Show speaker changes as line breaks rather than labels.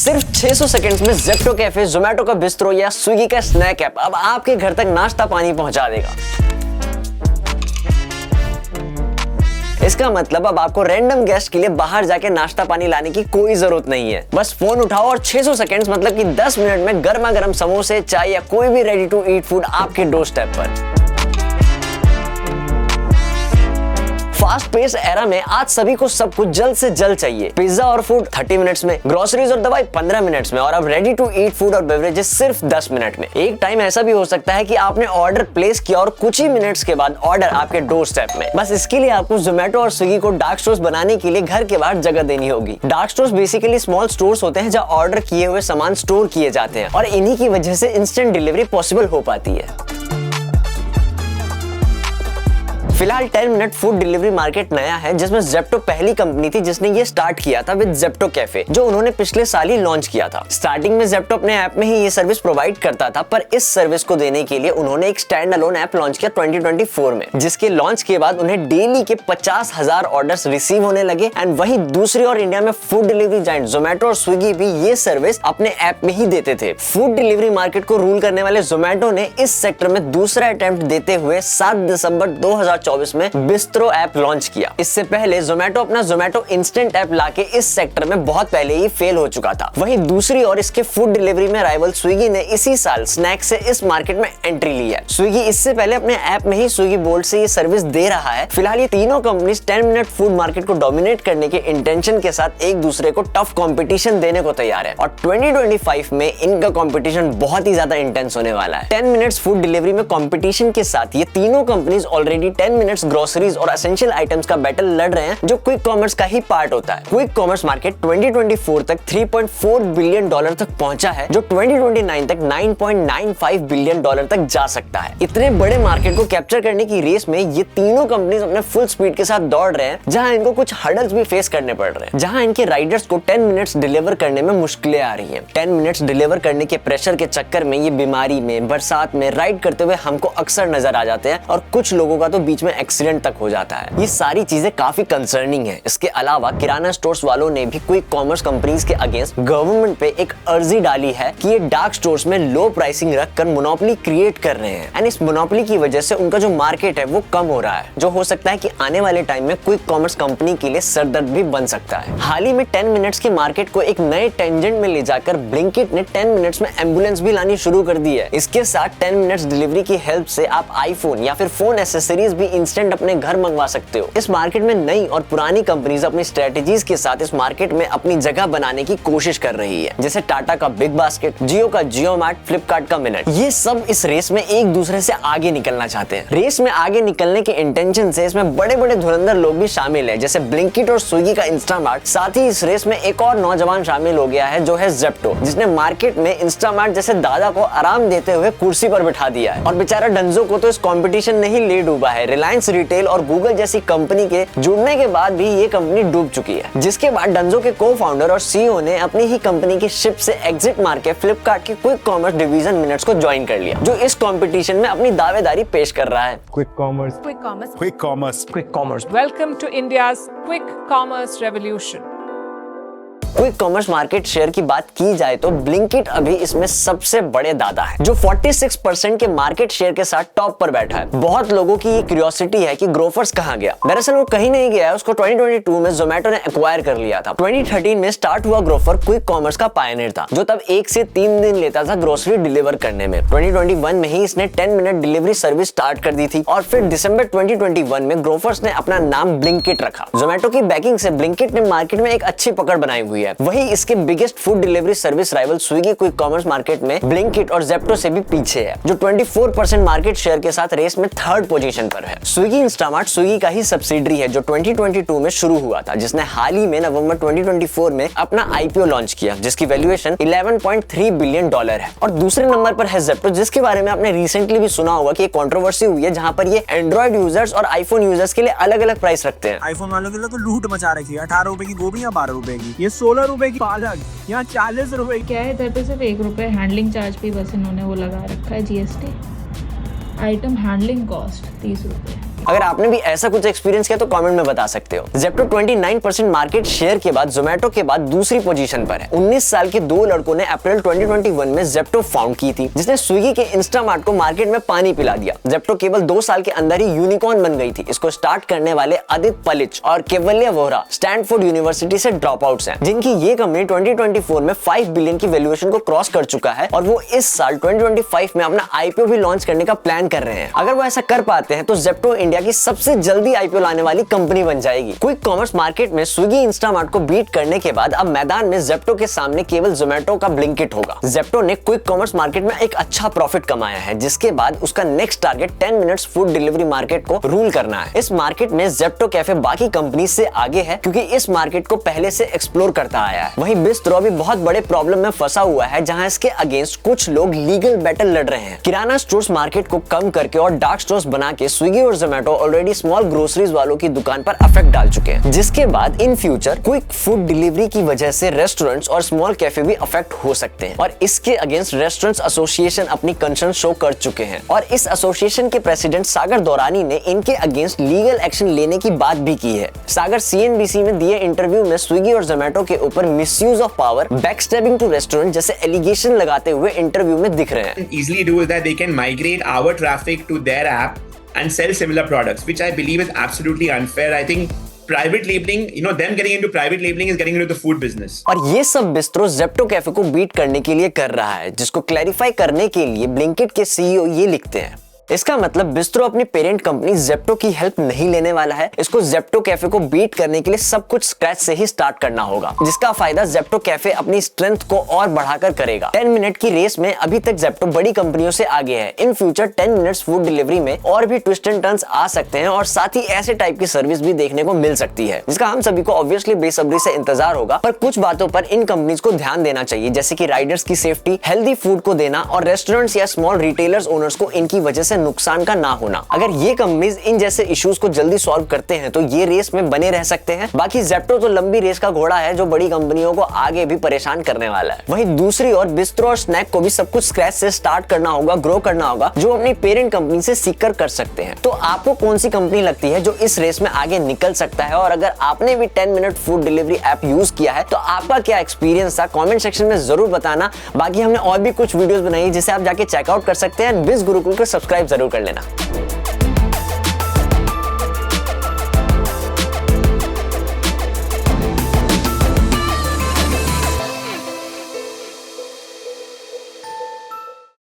सिर्फ 600 सेकंड्स में Zepto cafe, Zomato का बिस्ट्रो या स्विगी का स्नैक ऐप अब आपके घर तक नाश्ता पानी पहुंचा देगा। इसका मतलब अब आपको रैंडम गेस्ट के लिए बाहर जाके नाश्ता पानी लाने की कोई जरूरत नहीं है। बस फोन उठाओ और 600 सेकंड्स मतलब कि 10 मिनट में गर्मा गर्म समोसे, चाय या कोई भी रेडी टू ईट फूड आपके डोर स्टेप पर। फास्ट पेस एरा में आज सभी को सब कुछ जल्द से जल्द चाहिए। पिज्जा और फूड 30 मिनट्स में, ग्रोसरीज और दवाई 15 मिनट्स में, और अब रेडी टू ईट फूड और बेवरेजेस सिर्फ 10 मिनट में। एक टाइम ऐसा भी हो सकता है कि आपने ऑर्डर प्लेस किया और कुछ ही मिनट्स के बाद ऑर्डर आपके डोर स्टेप में। बस इसके लिए आपको जोमेटो और स्विगी को डार्क स्टोर्स बनाने के लिए घर के बाहर जगह देनी होगी। Dark stores basically small stores होते हैं जहाँ ऑर्डर किए हुए सामान स्टोर किए जाते हैं और इन्हीं की वजह से इंस्टेंट डिलीवरी पॉसिबल हो पाती है। फिलहाल 10 मिनट फूड डिलीवरी मार्केट नया है, जिसमें ज़ेप्टो पहली कंपनी थी जिसने ये स्टार्ट किया था विद ज़ेप्टो कैफे, जो उन्होंने पिछले साल ही लॉन्च किया था। स्टार्टिंग में ज़ेप्टो अपने ऐप में ही ये सर्विस प्रोवाइड करता था, पर इस सर्विस को देने के लिए उन्होंने एक स्टैंड अलोन ऐप लॉन्च किया 2024 में, जिसके लॉन्च के बाद उन्हें डेली के 50,000 ऑर्डर्स रिसीव होने लगे। एंड वहीं दूसरी ओर इंडिया में फूड डिलीवरी जायंट जोमेटो और स्विगी भी ये सर्विस अपने ऐप में ही देते थे। फूड डिलीवरी मार्केट को रूल करने वाले जोमेटो ने इस सेक्टर में दूसरा अटेम्प्ट देते हुए 7 दिसंबर 2024 में बिस्ट्रो ऐप लॉन्च किया। इससे पहले जोमेटो अपना जोमेटो इंस्टेंट ऐप लाके इस सेक्टर में बहुत पहले ही फेल हो चुका था। वहीं दूसरी ओर इसके फूड डिलीवरी में राइवल स्विगी ने इसी साल स्नैक से इस मार्केट में एंट्री ली है। स्विगी इससे पहले अपने ऐप में ही स्विगी बोल्ट से ये सर्विस दे रहा है। फिलहाल ये तीनों कंपनीज 10 मिनट फूड मार्केट को डोमिनेट करने के इंटेंशन के साथ एक दूसरे को टफ कंपटीशन देने को तैयार है और 2025 में इनका कंपटीशन बहुत ही ज्यादा इंटेंस होने वाला है। 10 मिनट्स फूड डिलीवरी में कंपटीशन के साथ ये तीनों कंपनीज ऑलरेडी 10 मिनट्स ग्रोसरीज और एसेंशियल आइटम्स का बैटल लड़ रहे हैं, जो क्विक कॉमर्स का ही पार्ट होता है। क्विक कॉमर्स मार्केट 2024 तक $3.4 बिलियन तक पहुंचा है, जो 2029 तक $9.95 बिलियन तक जा सकता है। इतने बड़े मार्केट को कैप्चर करने की रेस में ये तीनों कंपनीज अपने फुल स्पीड के साथ दौड़ रहे हैं, जहां इनको कुछ हर्डल्स भी फेस करने पड़ रहे हैं, जहां इनके राइडर्स को 10 मिनट्स डिलीवर करने में मुश्किलें आ रही हैं। 10 मिनट्स डिलीवर करने के प्रेशर के चक्कर में ये बीमारी में, बरसात में राइड करते हुए हमको अक्सर नजर आ जाते हैं और कुछ लोगों का तो बीच में एक्सीडेंट तक हो जाता है। ये सारी चीजें काफी कंसर्निंग है। इसके अलावा किराना स्टोर्स वालों ने भी क्विक कॉमर्स कंपनीज के अगेंस्ट गवर्नमेंट पे एक अर्जी डाली है कि ये डार्क स्टोर्स में लो प्राइसिंग रखकर मोनोपोली क्रिएट कर रहे हैं एंड इस मोनोपोली की वजह से उनका जो मार्केट है वो कम हो रहा है, जो हो सकता है कि आने वाले टाइम में क्विक कॉमर्स कंपनी के लिए सरदर्द भी बन सकता है। हाल ही में 10 मिनट्स के मार्केट को एक नए टेंजेंट में ले जाकर ब्लिंकिट ने 10 मिनट्स में एम्बुलेंस भी लानी शुरू कर दी है। इसके साथ 10 मिनट्स डिलीवरी की हेल्प से आप आईफोन या फिर फोन एसेसरीज भी इंस्टेंट अपने घर मंगवा सकते हो। इस मार्केट में नई और पुरानी कंपनीज अपनी स्ट्रेटेजीज के साथ इस मार्केट में अपनी जगह बनाने की कोशिश कर रही है, जैसे टाटा का बिग बास्केट, जियो का जियो मार्ट, फ्लिपकार्ट का मिनट। ये सब इस रेस में एक दूसरे से आगे निकलना चाहते हैं। रेस में आगे निकलने के इंटेंशन से इसमें बड़े बड़े धुरंधर लोग भी शामिल है, जैसे ब्लिंकिट और स्विगी का इंस्टामार्ट। साथ ही इस रेस में एक और नौजवान शामिल हो गया है, जो है ज़ेप्टो, जिसने मार्केट में इंस्टामार्ट जैसे दादा को आराम देते हुए कुर्सी पर बिठा दिया है। और बेचारा डंजो को तो इस कंपटीशन ने ही ले डूबा है। रिलायंस रिटेल और गूगल जैसी कंपनी के जुड़ने के बाद भी ये कंपनी डूब चुकी है, जिसके बाद डंजो के को-फाउंडर और सीईओ ने अपनी ही कंपनी की शिप से एग्जिट मार के फ्लिपकार्ट की क्विक कॉमर्स डिवीजन मिनट्स को ज्वाइन कर लिया, जो इस कंपटीशन में अपनी दावेदारी पेश कर रहा है।
Quick commerce.
Quick commerce.
Quick commerce.
Quick commerce.
Welcome to India's quick commerce revolution.
Quick commerce market share की बात की जाए तो ब्लिंकिट अभी इसमें सबसे बड़े दादा है, जो 46% के मार्केट शेयर के साथ टॉप पर बैठा है। बहुत लोगों की ये क्यूरियोसिटी है कि ग्रोफर्स कहां गया। दरअसल वो कहीं नहीं गया है, उसको 2022 में जोमेटो ने एक्वायर कर लिया था। 2013 में स्टार्ट हुआ ग्रोफर क्विक कॉमर्स का पायनियर था, जो तब 1 से 3 दिन लेता था ग्रोसरी डिलीवर करने में। 2021 में ही इसने 10 मिनट डिलीवरी सर्विस स्टार्ट कर दी थी और फिर दिसंबर 2021 में ग्रोफर्स ने अपना नाम ब्लिंकिट रखा। जोमेटो की बैकिंग से ब्लिंकिट ने मार्केट में एक अच्छी पकड़ बनाई हुई है। वही इसके biggest food delivery service rival Swiggy quick commerce market में ब्लिंकिट और ज़ेप्टो से भी पीछे है, जो 24% मार्केट शेयर के साथ रेस में 3rd पोजीशन पर है। स्विगी इंस्टामार्ट स्विगी का ही सब्सिडरी है, जो 2022 में शुरू हुआ था, जिसने हाल ही में नवंबर 2024 में अपना आईपीओ लॉन्च किया, जिसकी वैल्यूएशन $11.3 बिलियन है। और दूसरे नंबर पर है ज़ेप्टो, जिसके बारे में आपने रिसेंटली भी सुना होगा कि एक कंट्रोवर्सी हुई है, जहां पर ये एंड्रॉइड यूजर्स और आईफोन यूजर्स के लिए अलग अलग प्राइस रखते हैं।
आईफोन वालों के लिए तो लूट मचा रखी है। 18 रुपए की गोभी या 12 रुपए की, ये 16 रुपए की पालक, यहाँ 40 रुपए।
क्या है इधर पे सिर्फ 1 रुपए हैंडलिंग चार्ज पे बस इन्होंने वो लगा रखा है, जीएसटी। आइटम हैंडलिंग कॉस्ट 30 रुपए।
अगर आपने भी ऐसा कुछ एक्सपीरियंस किया तो कमेंट में बता सकते हो। जेप्टो 29% मार्केट शेयर के बाद जोमेटो के बाद दूसरी पोजीशन पर है। 19 साल के दो लड़कों ने अप्रैल 2021 में जेप्टो फाउंड की थी, जिसने स्विगी के इंस्टामार्ट को मार्केट में पानी पिला दिया। जेप्टो केवल 2 साल के अंदर ही यूनिकॉर्न बन गई थी। इसको स्टार्ट करने वाले आदित्य पलिच और केवल्य वोहरा स्टैनफोर्ड यूनिवर्सिटी से ड्रॉप आउट्स हैं, जिनकी ये कंपनी 2024 में 5 बिलियन की वैल्यूएशन को क्रॉस कर चुका है और वो इस साल 2025 में अपना आईपीओ भी लॉन्च करने का प्लान कर रहे हैं। अगर वो ऐसा कर पाते हैं तो जेप्टो इंडिया की सबसे जल्दी आईपीओ लाने वाली कंपनी बन जाएगी। क्विक कॉमर्स मार्केट में स्विगी इंस्टामार्ट को बीट करने के बाद अब मैदान में जेप्टो के सामने केवल जोमेटो का ब्लिंकिट होगा। जेप्टो ने क्विक कॉमर्स मार्केट में एक अच्छा प्रॉफिट कमाया है, जिसके बाद उसका next target 10 minutes food delivery market को रूल करना है। इस मार्केट में जेप्टो कैफे बाकी कंपनी से आगे है, क्योंकि इस मार्केट को पहले से एक्सप्लोर करता आया है। वहीं बिस्ट्रो भी बहुत बड़े प्रॉब्लम में फंसा हुआ है, जहां इसके अगेंस्ट कुछ लोग लीगल बैटल लड़ रहे हैं। किराना स्टोर्स मार्केट को कम करके और डार्क स्टोर्स बना के स्विगी और जोमेटो ऑलरेडी स्मॉल ग्रोसरीज वालों की दुकान पर अफेक्ट डाल चुके हैं, जिसके बाद in future quick food delivery की वजह से रेस्टोरेंट्स और स्मॉल कैफे भी अफेक्ट हो सकते हैं। और इसके अगेंस्ट रेस्टोरेंट्स एसोसिएशन अपनी कंसर्न शो कर चुके हैं और इस एसोसिएशन के प्रेसिडेंट सागर दौरानी ने इनके अगेंस्ट लीगल एक्शन लेने की बात भी की है। सागर CNBC में दिए इंटरव्यू में स्विगी और जोमेटो के ऊपर misuse of power, backstabbing to restaurant जैसे एलिगेशन लगाते हुए इंटरव्यू में दिख रहे हैं।
Easily do is that they can migrate our traffic to their app and sell similar products, which I believe is absolutely unfair. I think private labeling, them getting into private labeling is getting into the food business.
और ये सब bistro Zepto cafe को beat करने के लिए कर रहा है, जिसको क्लैरिफाई करने के लिए ब्लिंकिट के CEO ये लिखते हैं। इसका मतलब बिस्ट्रो अपनी पेरेंट कंपनी जेप्टो की हेल्प नहीं लेने वाला है। इसको जेप्टो कैफे को बीट करने के लिए सब कुछ स्क्रैच से ही स्टार्ट करना होगा, जिसका फायदा जेप्टो कैफे अपनी स्ट्रेंथ को और बढ़ाकर करेगा। 10 मिनट की रेस में अभी तक जेप्टो बड़ी कंपनियों से आगे है। In future 10 minutes food delivery में और भी ट्विस्ट एंड टर्न्स आ सकते हैं और साथ ही ऐसे टाइप की सर्विस भी देखने को मिल सकती है, जिसका हम सभी को ऑब्वियसली बेसब्री से इंतजार होगा। पर कुछ बातों पर इन कंपनीज को ध्यान देना चाहिए, जैसे कि राइडर्स की सेफ्टी, हेल्दी फूड को देना और रेस्टोरेंट्स या स्मॉल रिटेलर्स ओनर्स को इनकी वजह से नुकसान का ना होना। अगर ये कंपनीज इन जैसे इश्यूज को जल्दी सॉल्व करते हैं तो ये रेस में बने रह सकते हैं। बाकी जेप्टो तो लंबी रेस का घोड़ा है, जो बड़ी कंपनियों को आगे भी परेशान करने वाला है। वहीं दूसरी ओर बिस्ट्रो और स्नैक को भी सब कुछ स्क्रैच से स्टार्ट करना होगा, ग्रो करना होगा, जो अपनी पेरेंट कंपनी से सीखकर कर सकते हैं। तो आपको कौन सी कंपनी लगती है जो इस रेस में आगे निकल सकता है? और अगर आपने भी 10 minute food delivery app use किया है तो आपका क्या एक्सपीरियंस था? कमेंट सेक्शन में जरूर बताना। बाकी हमने और भी कुछ वीडियोस बनाई जिसे आप जाके चेकआउट कर सकते हैं। बिज गुरुकुल को सब्सक्राइब जरूर कर लेना।